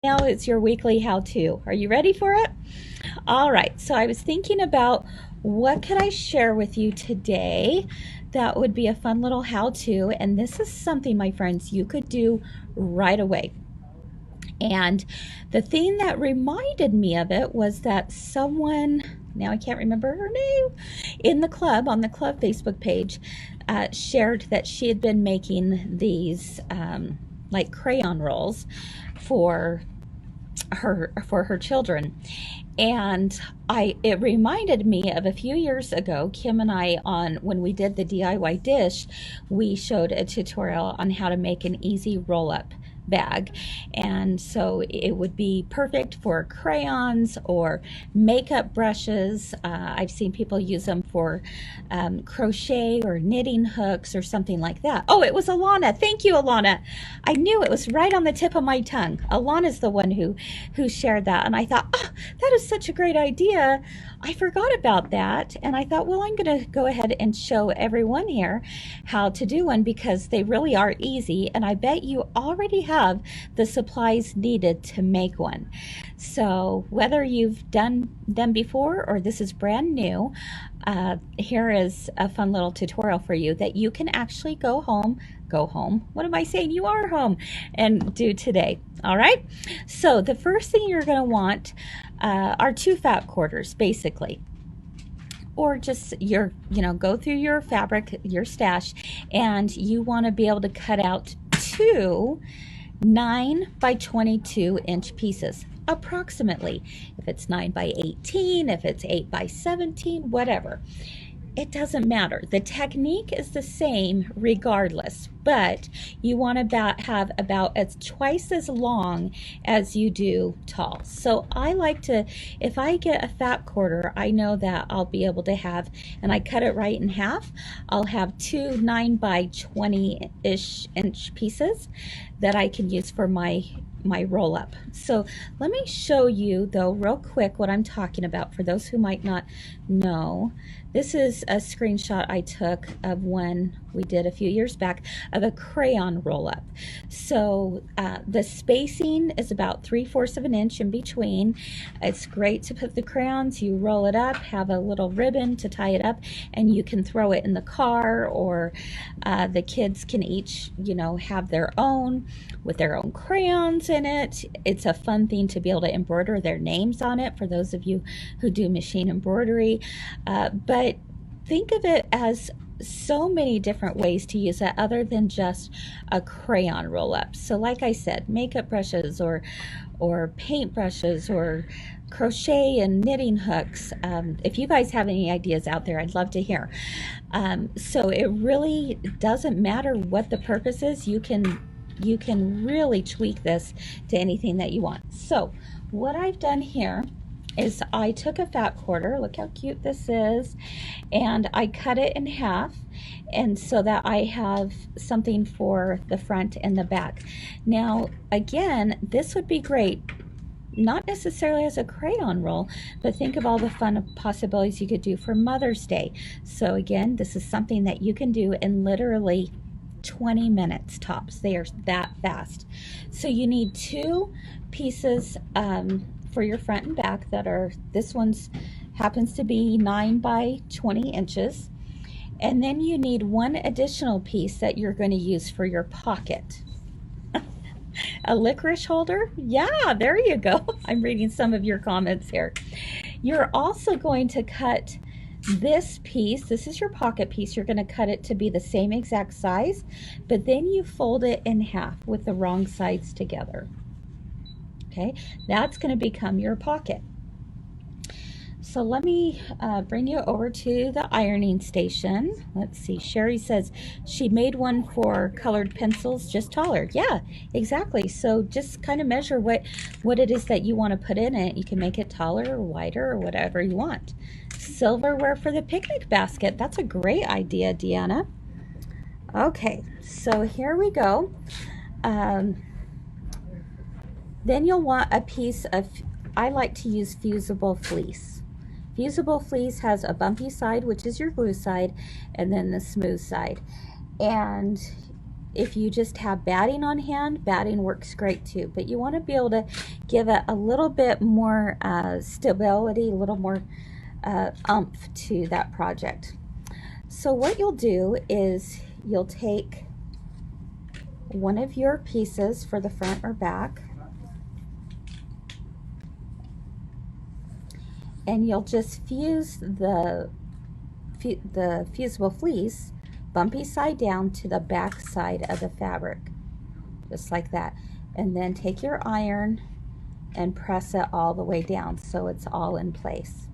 Now it's your weekly how-to. Are you ready for it? All right, so I was thinking about what could I share with you today that would be a fun little how-to, and this is something, my friends, you could do right away. And the thing that reminded me of it was that someone, now I can't remember her name, in the club, on the club Facebook page, shared that she had been making these like crayon rolls for her children. And it reminded me of a few years ago, Kim and I, on when we did the DIY dish, we showed a tutorial on how to make an easy roll-up bag. And so it would be perfect for crayons or makeup brushes. I've seen people use them for crochet or knitting hooks or something like that. Oh, it was Alana. Thank you, Alana. I knew it was right on the tip of my tongue. Alana's the one who shared that, and I thought, oh, that is such a great idea. I forgot about that, and I thought, well, I'm going to go ahead and show everyone here how to do one because they really are easy, and I bet you already have the supplies needed to make one. So whether you've done them before or this is brand new, here is a fun little tutorial for you that you can actually go home. What am I saying? You are home and do today. All right. So the first thing you're going to want are 2 fat quarters, basically. Or just go through your fabric, your stash, and you want to be able to cut out 2 9 by 22 inch pieces, approximately. If it's 9 by 18, if it's 8 by 17, whatever. It doesn't matter. The technique is the same regardless, but you want to have about twice as long as you do tall. So I like to, if I get a fat quarter, I know that I'll be able to have, and I cut it right in half, I'll have 2 9 by 20-ish inch pieces that I can use for my roll up. So let me show you though real quick what I'm talking about for those who might not know. This is a screenshot I took of one we did a few years back of a crayon roll up. So the spacing is about 3/4 of an inch in between. It's great to put the crayons, you roll it up, have a little ribbon to tie it up, and you can throw it in the car, or the kids can each have their own with their own crayons in it. It's a fun thing to be able to embroider their names on it for those of you who do machine embroidery. But think of it as so many different ways to use it other than just a crayon roll up. So like I said, makeup brushes or paint brushes or crochet and knitting hooks. If you guys have any ideas out there, I'd love to hear. So it really doesn't matter what the purpose is. You can really tweak this to anything that you want. So what I've done here is I took a fat quarter, look how cute this is, and I cut it in half, and so that I have something for the front and the back. Now again, this would be great not necessarily as a crayon roll, but think of all the fun possibilities you could do for Mother's Day. So again, this is something that you can do in literally 20 minutes tops. They are that fast. So you need 2 pieces for your front and back that are, this one's happens to be 9 by 20 inches. And then you need 1 additional piece that you're going to use for your pocket. A licorice holder? Yeah, there you go. I'm reading some of your comments here. You're also going to cut this piece, this is your pocket piece, you're going to cut it to be the same exact size, but then you fold it in half with the wrong sides together. Okay, that's going to become your pocket. So let me bring you over to the ironing station. Let's see, Sherry says she made one for colored pencils, just taller. Yeah, exactly. So just kind of measure what it is that you want to put in it. You can make it taller or wider or whatever you want. Silverware for the picnic basket. That's a great idea, Deanna. Okay, so here we go. Then you'll want a piece of, I like to use fusible fleece. Fusible fleece has a bumpy side, which is your glue side, and then the smooth side. And if you just have batting on hand, batting works great too, but you want to be able to give it a little bit more stability, a little more oomph to that project. So what you'll do is you'll take one of your pieces for the front or back, and you'll just fuse the fusible fleece bumpy side down to the back side of the fabric, just like that. And then take your iron and press it all the way down so it's all in place.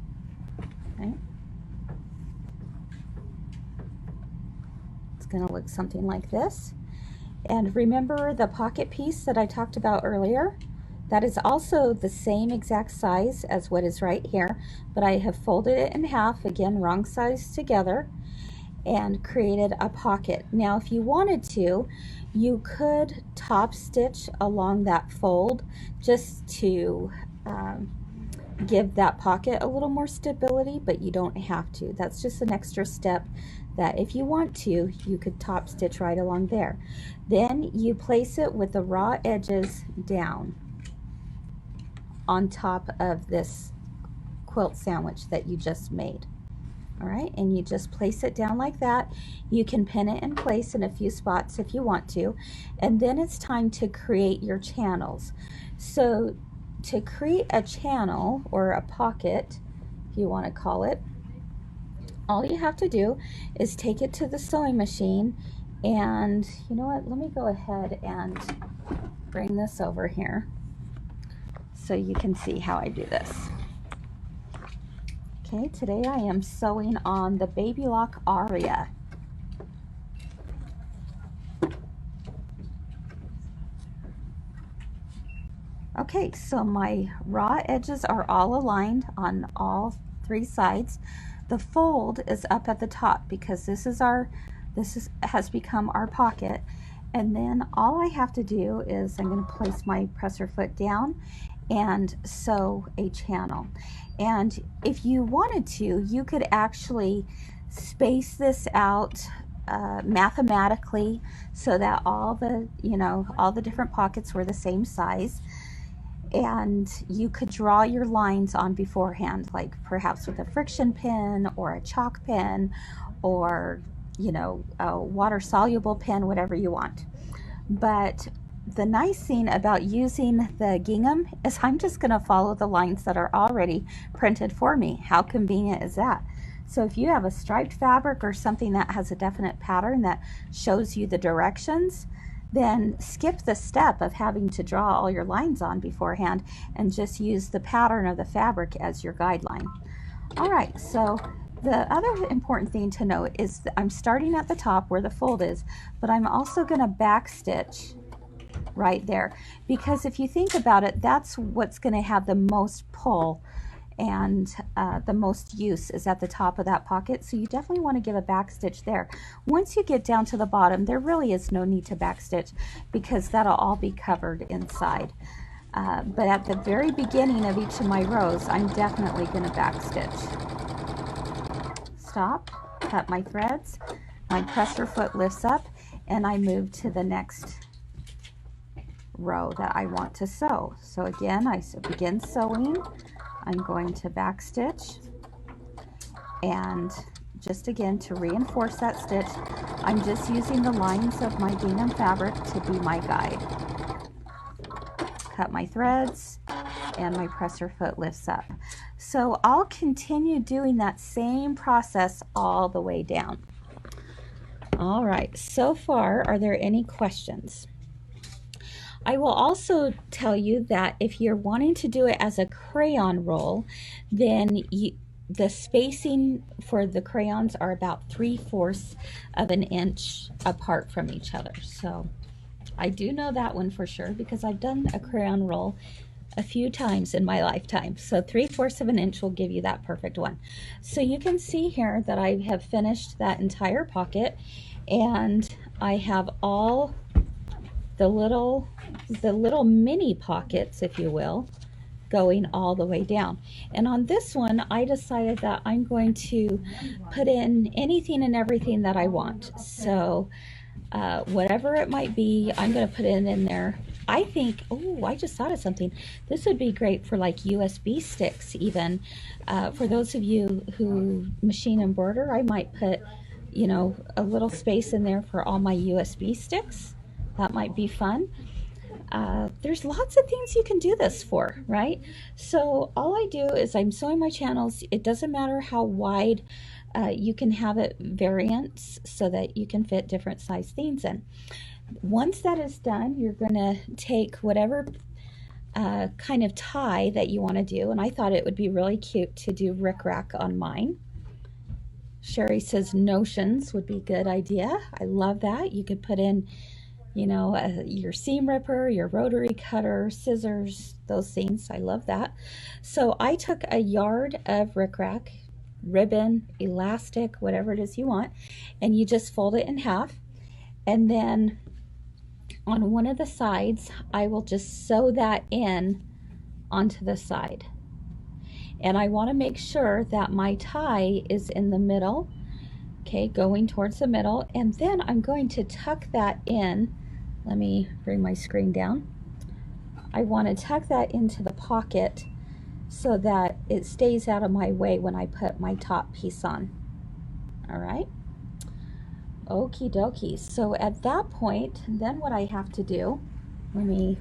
Okay. It's going to look something like this. And remember the pocket piece that I talked about earlier? That is also the same exact size as what is right here, but I have folded it in half, again, wrong size together, and created a pocket. Now, if you wanted to, you could top stitch along that fold just to give that pocket a little more stability, but you don't have to. That's just an extra step that if you want to, you could top stitch right along there. Then you place it with the raw edges down on top of this quilt sandwich that you just made. All right, and you just place it down like that. You can pin it in place in a few spots if you want to, and then it's time to create your channels. So to create a channel or a pocket, if you want to call it, all you have to do is take it to the sewing machine, and you know what, let me go ahead and bring this over here so you can see how I do this. Okay, today I am sewing on the Baby Lock Aria. Okay, so my raw edges are all aligned on all three sides. The fold is up at the top because this has become our pocket. And then all I have to do is I'm going to place my presser foot down and sew a channel. And if you wanted to, you could actually space this out mathematically so that all the different pockets were the same size. And you could draw your lines on beforehand, like perhaps with a friction pen or a chalk pen or, you know, a water soluble pen, whatever you want. But the nice thing about using the gingham is I'm just going to follow the lines that are already printed for me. How convenient is that? So if you have a striped fabric or something that has a definite pattern that shows you the directions, then skip the step of having to draw all your lines on beforehand and just use the pattern of the fabric as your guideline. All right, so the other important thing to note is that I'm starting at the top where the fold is, but I'm also going to back stitch right there, because if you think about it, that's what's going to have the most pull and the most use is at the top of that pocket. So you definitely want to give a back stitch there. Once you get down to the bottom, there really is no need to back stitch because that'll all be covered inside. But at the very beginning of each of my rows, I'm definitely going to back stitch. Stop, cut my threads, my presser foot lifts up, and I move to the next row that I want to sew. So again, I begin sewing. I'm going to back stitch, and just again to reinforce that stitch, I'm just using the lines of my gingham fabric to be my guide. Cut my threads, and my presser foot lifts up. So I'll continue doing that same process all the way down. All right, so far, are there any questions? I will also tell you that if you're wanting to do it as a crayon roll, then the spacing for the crayons are about 3/4 of an inch apart from each other. So I do know that one for sure because I've done a crayon roll a few times in my lifetime. So 3/4 of an inch will give you that perfect one. So you can see here that I have finished that entire pocket, and I have all the little mini pockets, if you will, going all the way down. And on this one, I decided that I'm going to put in anything and everything that I want. So whatever it might be, I'm going to put it in there. I think, oh, I just thought of something. This would be great for like USB sticks even. For those of you who machine embroider, I might put, you know, a little space in there for all my USB sticks. That might be fun. There's lots of things you can do this for, right? So all I do is I'm sewing my channels. It doesn't matter how wide, you can have it variants so that you can fit different size things in. Once that is done, you're going to take whatever kind of tie that you want to do, and I thought it would be really cute to do rickrack on mine. Sherry says notions would be a good idea. I love that. You could put in, you know, your seam ripper, your rotary cutter, scissors, those things. I love that. So I took a yard of rickrack, ribbon, elastic, whatever it is you want, and you just fold it in half, and then on one of the sides I will just sew that in onto the side, and I want to make sure that my tie is in the middle, okay, going towards the middle, and then I'm going to tuck that in. Let me bring my screen down. I want to tuck that into the pocket so that it stays out of my way when I put my top piece on. All right. Okie dokie. So at that point, then what I have to do, I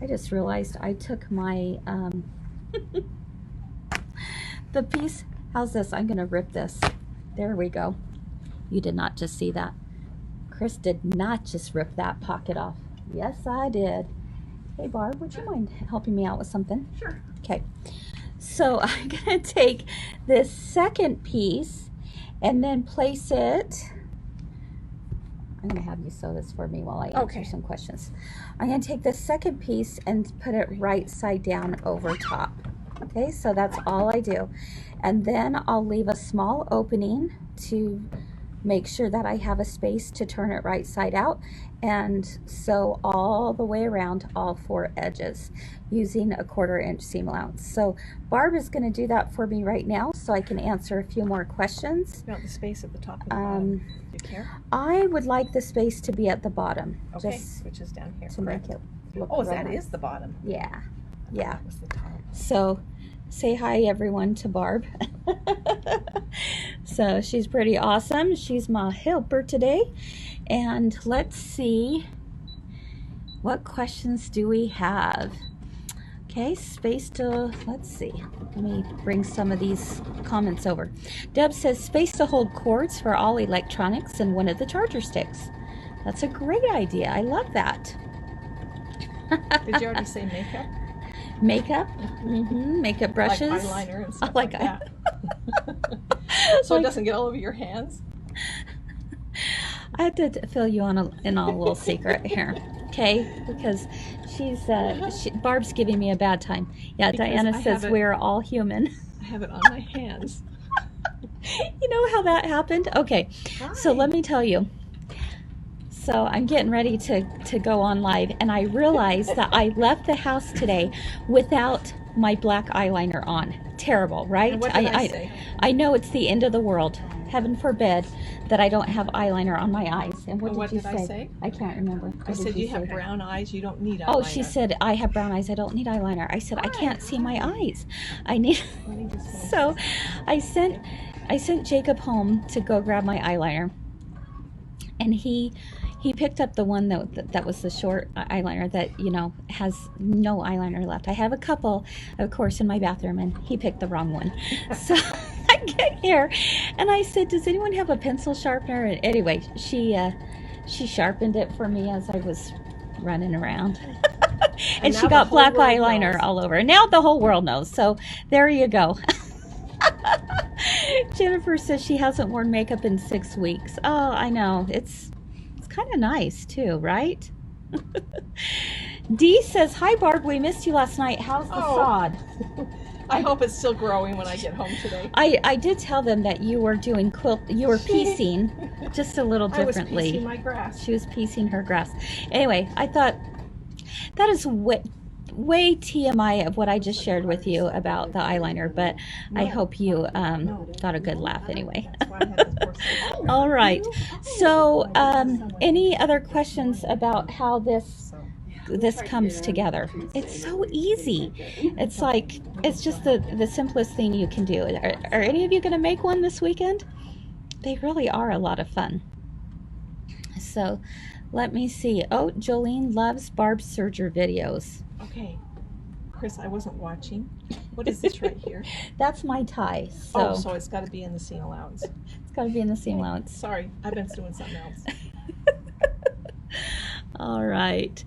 just realized I took my, the piece, how's this? I'm gonna rip this. There we go. You did not just see that. Kris did not just rip that pocket off. Yes, I did. Hey Barb, would you mind helping me out with something? Sure. Okay. So I'm gonna take this second piece and then place it, I'm going to have you sew this for me while I answer some questions. I'm going to take the second piece and put it right side down over top. Okay, so that's all I do. And then I'll leave a small opening to make sure that I have a space to turn it right side out and sew all the way around all 4 edges using a 1/4 inch seam allowance. So Barb is going to do that for me right now so I can answer a few more questions. About the space at the top and the bottom. Do you care? I would like the space to be at the bottom. Okay, just which is down here. to make it look Oh, real that nice. is the bottom. Yeah, yeah. That was the top. So say hi everyone to Barb. So she's pretty awesome. She's my helper today. And let's see, what questions do we have? Okay, space to, let's see. Let me bring some of these comments over. Deb says space to hold cords for all electronics and one of the charger sticks. That's a great idea. I love that. Did you already say makeup? Makeup, makeup brushes. Like eyeliner and stuff like that. So it doesn't get all over your hands? I had to fill you in on a little secret here, okay? Because Barb's giving me a bad time. Yeah, because Diana says we're all human. I have it on my hands. You know how that happened? Okay, so let me tell you. So I'm getting ready to go on live, and I realized that I left the house today without my black eyeliner on. Terrible, right? And what did I say? I know it's the end of the world. Heaven forbid that I don't have eyeliner on my eyes. And what did you say? I say? I can't remember. I said you have brown eyes, you don't need eyeliner. Oh, she said I have brown eyes, I don't need eyeliner. I said I can't see my eyes. I need. So I sent Jacob home to go grab my eyeliner, and he picked up the one that was the short eyeliner that, you know, has no eyeliner left. I have a couple, of course, in my bathroom, and he picked the wrong one. So I get here, and I said, does anyone have a pencil sharpener? And anyway, she sharpened it for me as I was running around. And she got black eyeliner all over. And now the whole world knows. So there you go. Jennifer says she hasn't worn makeup in 6 weeks. Oh, I know. It's kind of nice too, right? Dee says, hi Barb, we missed you last night. How's the sod? I hope it's still growing when I get home today. I did tell them that you were doing you were piecing just a little differently. I was piecing my grass. She was piecing her grass. Anyway, I thought that is way TMI of what I just shared with you about the eyeliner, but I hope you got a good laugh anyway. All right. So, any other questions about how this comes together? It's so easy. It's like it's just the simplest thing you can do. Are any of you going to make one this weekend? They really are a lot of fun. So, let me see. Oh, Jolene loves Barb's serger videos. Okay. Kris, I wasn't watching. What is this right here? That's my tie. So, so it's got to be in the seam allowance. It's got to be in the seam allowance. Sorry, I've been doing something else. All right.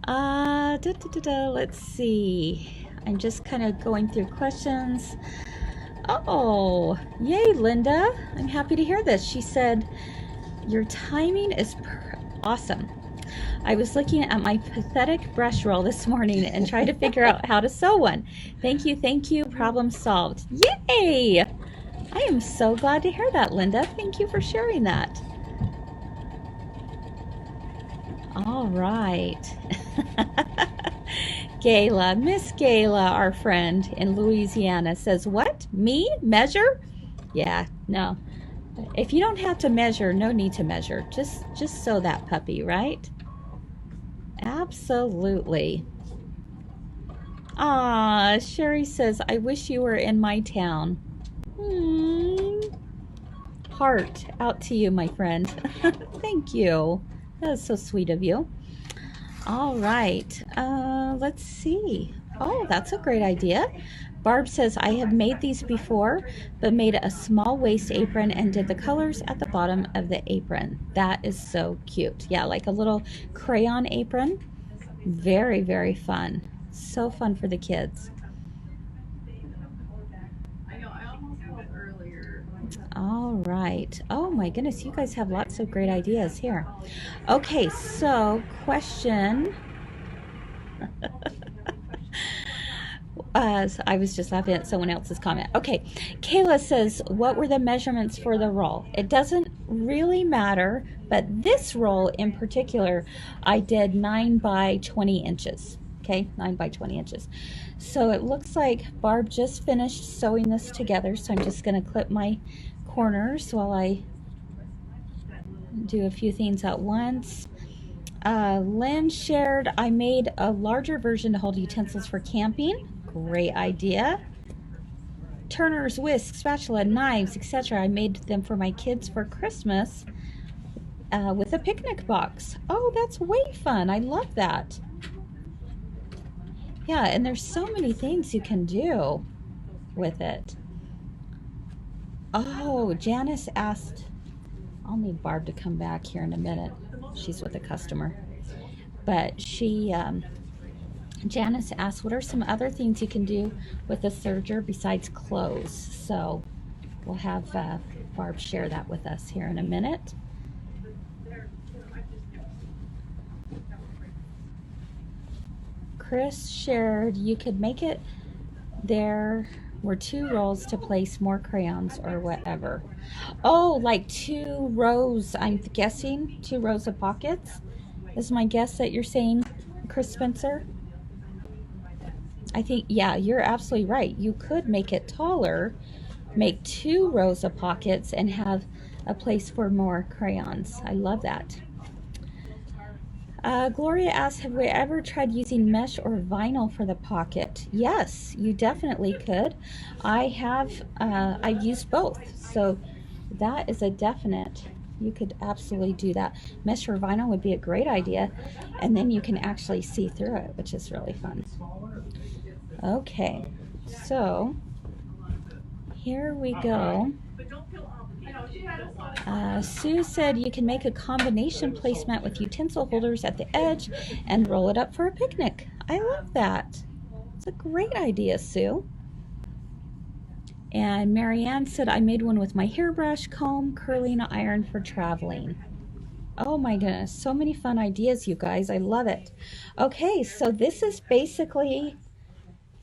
Let's see. I'm just kind of going through questions. Oh, yay, Linda. I'm happy to hear this. She said, your timing is awesome. I was looking at my pathetic brush roll this morning and tried to figure out how to sew one. Thank you. Problem solved. Yay! I am so glad to hear that, Linda. Thank you for sharing that. All right. Gayla, Miss Gayla, our friend in Louisiana, says, what? Me? Measure? Yeah, no. If you don't have to measure, no need to measure. Just sew that puppy, right? Absolutely. Ah, Sherry says, I wish you were in my town. Heart out to you, my friend. Thank you. That is so sweet of you. All right. Let's see. Oh, that's a great idea. Barb says, I have made these before, but made a small waist apron and did the colors at the bottom of the apron. That is so cute. Yeah, like a little crayon apron. Very, very fun. So fun for the kids. All right. Oh my goodness, you guys have lots of great ideas here. Okay, so question. So I was just laughing at someone else's comment. Okay, Kayla says, what were the measurements for the roll? It doesn't really matter, but this roll in particular, I did 9 by 20 inches. Okay, 9 by 20 inches. So it looks like Barb just finished sewing this together, so I'm just going to clip my corners while I do a few things at once. Lynn shared, I made a larger version to hold utensils for camping. Great idea. Turners, whisks, spatula, knives, etc. I made them for my kids for Christmas with a picnic box. Oh, that's way fun. I love that. Yeah, and there's so many things you can do with it. Oh, Janice asked, I'll need Barb to come back here in a minute. She's with a customer. But Janice asked, what are some other things you can do with a serger besides clothes? So we'll have Barb share that with us here in a minute. Kris shared, you could make it there were 2 rolls to place more crayons or whatever. Oh, like 2 rows, I'm guessing, 2 rows of pockets is my guess that you're saying, Kris Spencer. I think, yeah, you're absolutely right. You could make it taller, make 2 rows of pockets and have a place for more crayons. I love that. Gloria asks, have we ever tried using mesh or vinyl for the pocket? Yes, you definitely could. I have, I've used both, so that is a definite. You could absolutely do that. Mesh or vinyl would be a great idea, and then you can actually see through it, which is really fun. Okay, so here we go. Sue said you can make a combination placemat with utensil holders at the edge and roll it up for a picnic. I love that. It's a great idea, Sue. And Marianne said I made one with my hairbrush, comb, curling iron for traveling. Oh my goodness, so many fun ideas, you guys. I love it. Okay, so this is basically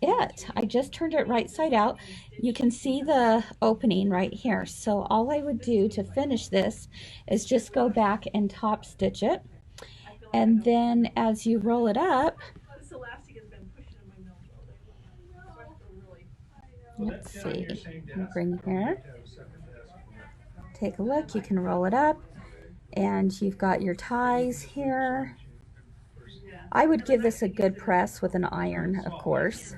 it. I just turned it right side out. You can see the opening right here. So all I would do to finish this is just go back and top stitch it. And then as you roll it up, Let's see. Bring here. Take a look. You can roll it up. And you've got your ties here. I would give this a good press with an iron, of course.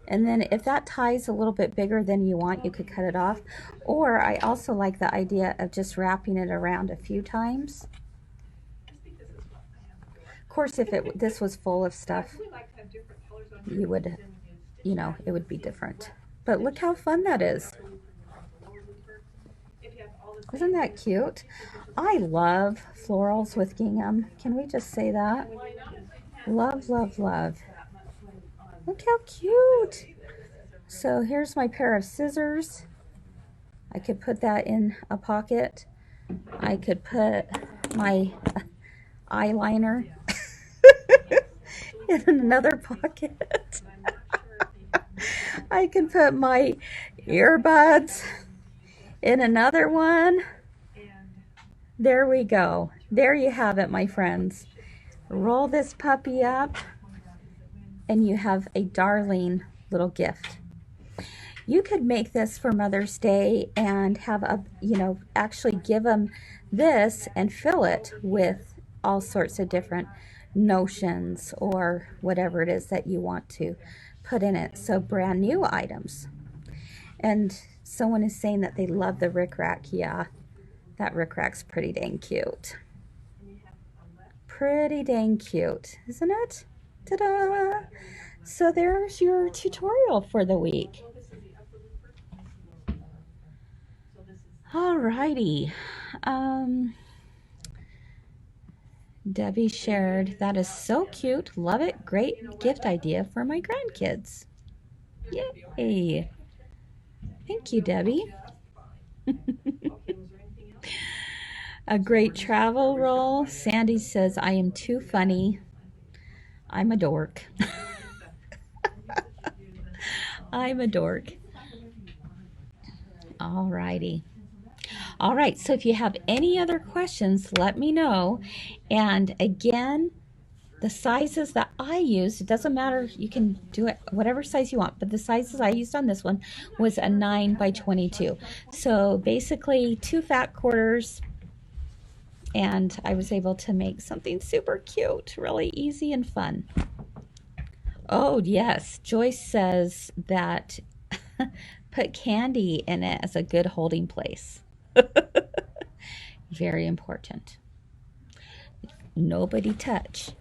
And then if that tie is a little bit bigger than you want, you could cut it off. Or I also like the idea of just wrapping it around a few times. Of course, if this was full of stuff, you would, you know, it would be different. But look how fun that is. Isn't that cute? I love florals with gingham. Can we just say that? Love, love, love. Look how cute. So here's my pair of scissors. I could put that in a pocket. I could put my eyeliner in another pocket. I can put my earbuds in another one. There we go. There you have it, my friends. Roll this puppy up and you have a darling little gift. You could make this for Mother's Day and have a, you know, actually give them this and fill it with all sorts of different notions or whatever it is that you want to put in it. So brand new items. And someone is saying that they love the rickrack. Yeah, that rickrack's pretty dang cute. Pretty dang cute, isn't it? Ta-da! So there's your tutorial for the week. Alrighty. Debbie shared, that is so cute. Love it. Great gift idea for my grandkids. Yay. Thank you, Debbie. A great travel roll. Sandy says, I am too funny. I'm a dork. I'm a dork. Alrighty. All right, so if you have any other questions, let me know. And again, the sizes that I used, it doesn't matter, you can do it whatever size you want, but the sizes I used on this one was a 9 by 22. So basically 2 fat quarters, and I was able to make something super cute, really easy and fun. Oh yes, Joyce says that put candy in it as a good holding place. Very important. Nobody touch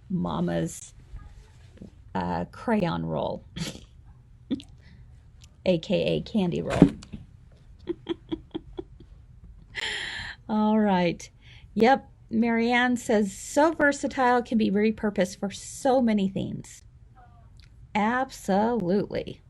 Mama's crayon roll, aka candy roll. All right. Yep. Marianne says, so versatile, can be repurposed for so many things. Absolutely.